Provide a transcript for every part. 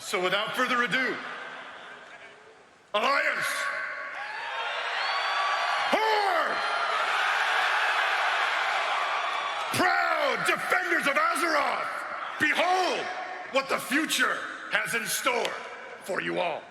So without further ado, Alliance! Horde! Proud defenders of Azeroth! Behold what the future has in store for you all.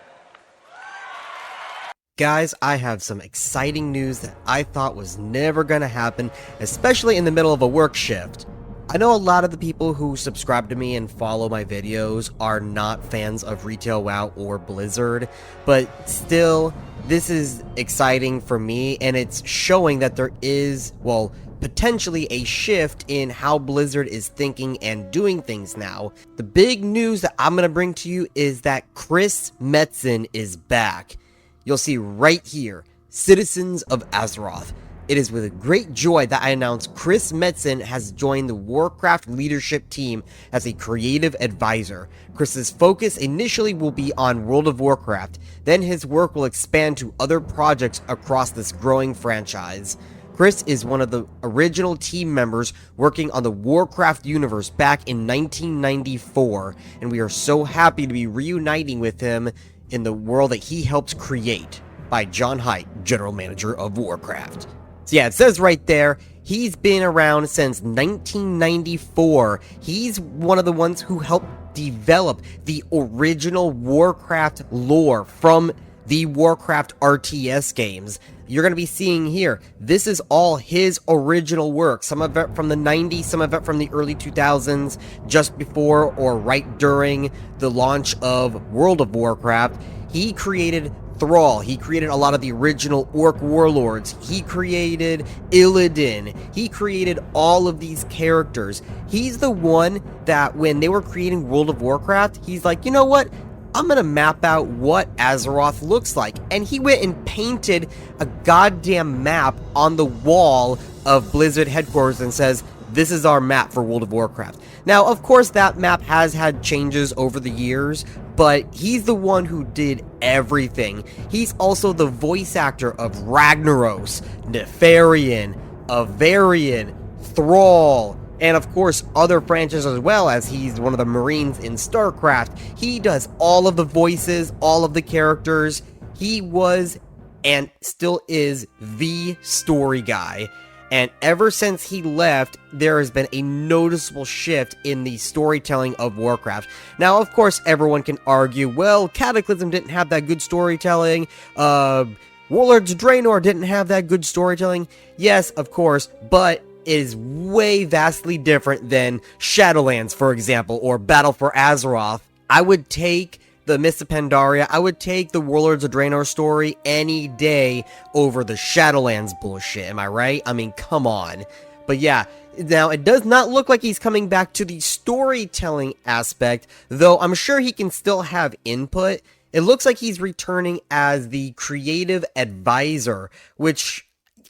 Guys, I have some exciting news that I thought was never gonna happen, especially in the middle of a work shift. I know a lot of the people who subscribe to me and follow my videos are not fans of Retail WoW or Blizzard, but still, this is exciting for me, and it's showing that there is, well, potentially a shift in how Blizzard is thinking and doing things now. The big news that I'm gonna bring to you is that Chris Metzen is back. You'll see right here, Citizens of Azeroth. It is with great joy that I announce Chris Metzen has joined the Warcraft leadership team as a creative advisor. Chris's focus initially will be on World of Warcraft, then his work will expand to other projects across this growing franchise. Chris is one of the original team members working on the Warcraft universe back in 1994, and we are so happy to be reuniting with him in the world that he helped create by John Haidt, General Manager of Warcraft. So yeah, it says right there, he's been around since 1994. He's one of the ones who helped develop the original Warcraft lore from the Warcraft RTS games. You're going to be seeing here, this is all his original work. Some of it from the 90s, some of it from the early 2000s, just before or right during the launch of World of Warcraft. He created Thrall, he created a lot of the original Orc warlords, he created Illidan, he created all of these characters. He's the one that when they were creating World of Warcraft, he's like, you know what? I'm gonna map out what Azeroth looks like. And he went and painted a goddamn map on the wall of Blizzard headquarters and says, this is our map for World of Warcraft. Now, of course, that map has had changes over the years, but he's the one who did everything. He's also the voice actor of Ragnaros, Nefarian, Avarian, Thrall, and of course other franchises as well, as he's one of the Marines in StarCraft. He does all of the voices, all of the characters. He was and still is the story guy. And ever since he left, there has been a noticeable shift in the storytelling of Warcraft. Now, of course, everyone can argue, well, Cataclysm didn't have that good storytelling, Warlords of Draenor didn't have that good storytelling. Yes, of course, but it is way vastly different than Shadowlands, for example, or Battle for Azeroth. I would take the Mists of Pandaria, I would take the Warlords of Draenor story any day over the Shadowlands bullshit, am I right? I mean, come on. But yeah, now it does not look like he's coming back to the storytelling aspect, though I'm sure he can still have input. It looks like he's returning as the creative advisor, which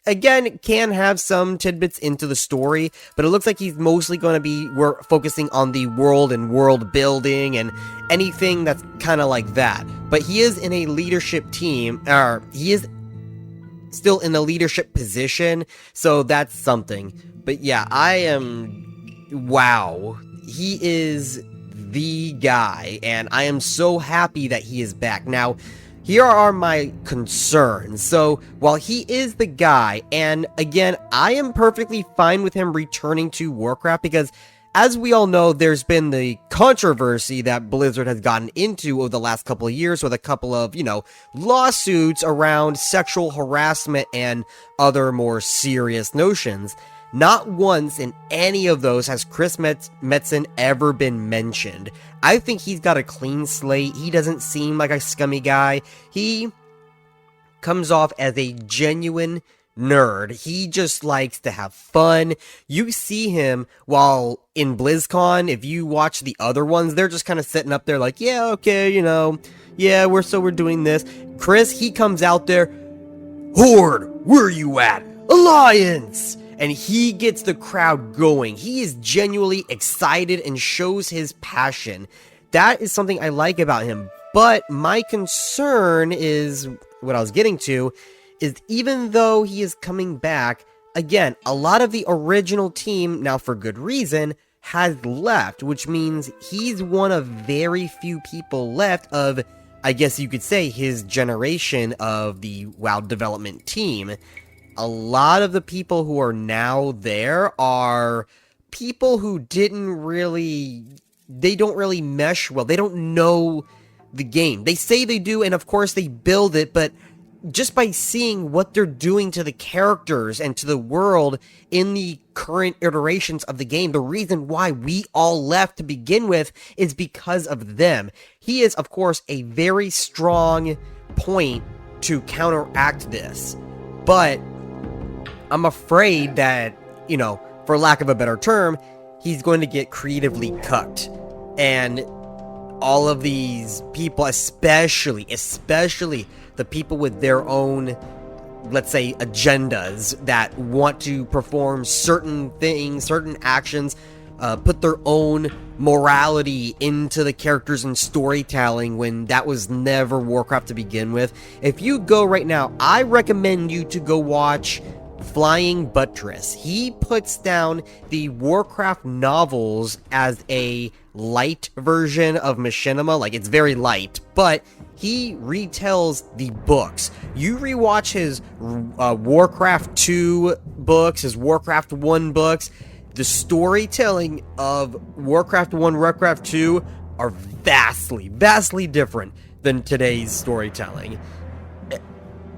again, can have some tidbits into the story, but it looks like he's mostly going to be focusing on the world and world building and anything that's kind of like that. But he is in a leadership team, or he is still in a leadership position, so that's something. But yeah, wow. He is the guy, and I am so happy that he is back. Now, here are my concerns. So, while he is the guy, and again, I am perfectly fine with him returning to Warcraft, because as we all know, there's been the controversy that Blizzard has gotten into over the last couple of years with a couple of, lawsuits around sexual harassment and other more serious notions. Not once in any of those has Chris Metzen ever been mentioned. I think he's got a clean slate. He doesn't seem like a scummy guy. He comes off as a genuine nerd. He just likes to have fun. You see him while in BlizzCon. If you watch the other ones, they're just kind of sitting up there like, yeah, okay, yeah, we're doing this. Chris, he comes out there, Horde, where you at? Alliance! And he gets the crowd going. He is genuinely excited and shows his passion. That is something I like about him. But my concern is, what I was getting to, is even though he is coming back, again, a lot of the original team, now for good reason, has left, which means he's one of very few people left of, I guess you could say, his generation of the WoW development team. A lot of the people who are now there are people who they don't really mesh well. They don't know the game. They say they do, and of course they build it, but just by seeing what they're doing to the characters and to the world in the current iterations of the game, the reason why we all left to begin with is because of them. He is, of course, a very strong point to counteract this, but I'm afraid that, for lack of a better term, he's going to get creatively cucked. And all of these people, especially the people with their own, let's say, agendas that want to perform certain things, certain actions, put their own morality into the characters and storytelling when that was never Warcraft to begin with. If you go right now, I recommend you to go watch Flying Buttress. He puts down the Warcraft novels as a light version of Machinima. Like, it's very light, but he retells the books. You rewatch his Warcraft 2 books, his Warcraft 1 books, the storytelling of Warcraft 1, Warcraft 2 are vastly different than today's storytelling.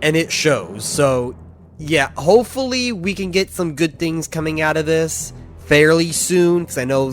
And it shows. So yeah, hopefully we can get some good things coming out of this fairly soon, because I know,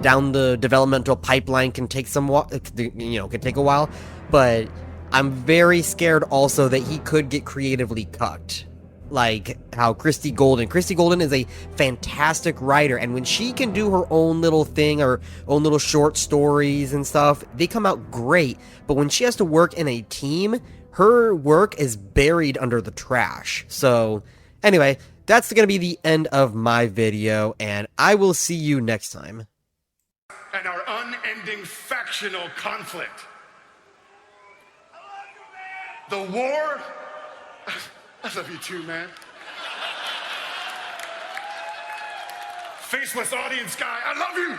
down the developmental pipeline can take could take a while, but I'm very scared also that he could get creatively cucked. Like how Christy Golden is a fantastic writer, and when she can do her own little thing, or own little short stories and stuff, they come out great, but when she has to work in a team, her work is buried under the trash. So, anyway, that's going to be the end of my video, and I will see you next time. And our unending factional conflict. The war... I love you too, man. Faceless audience guy, I love you!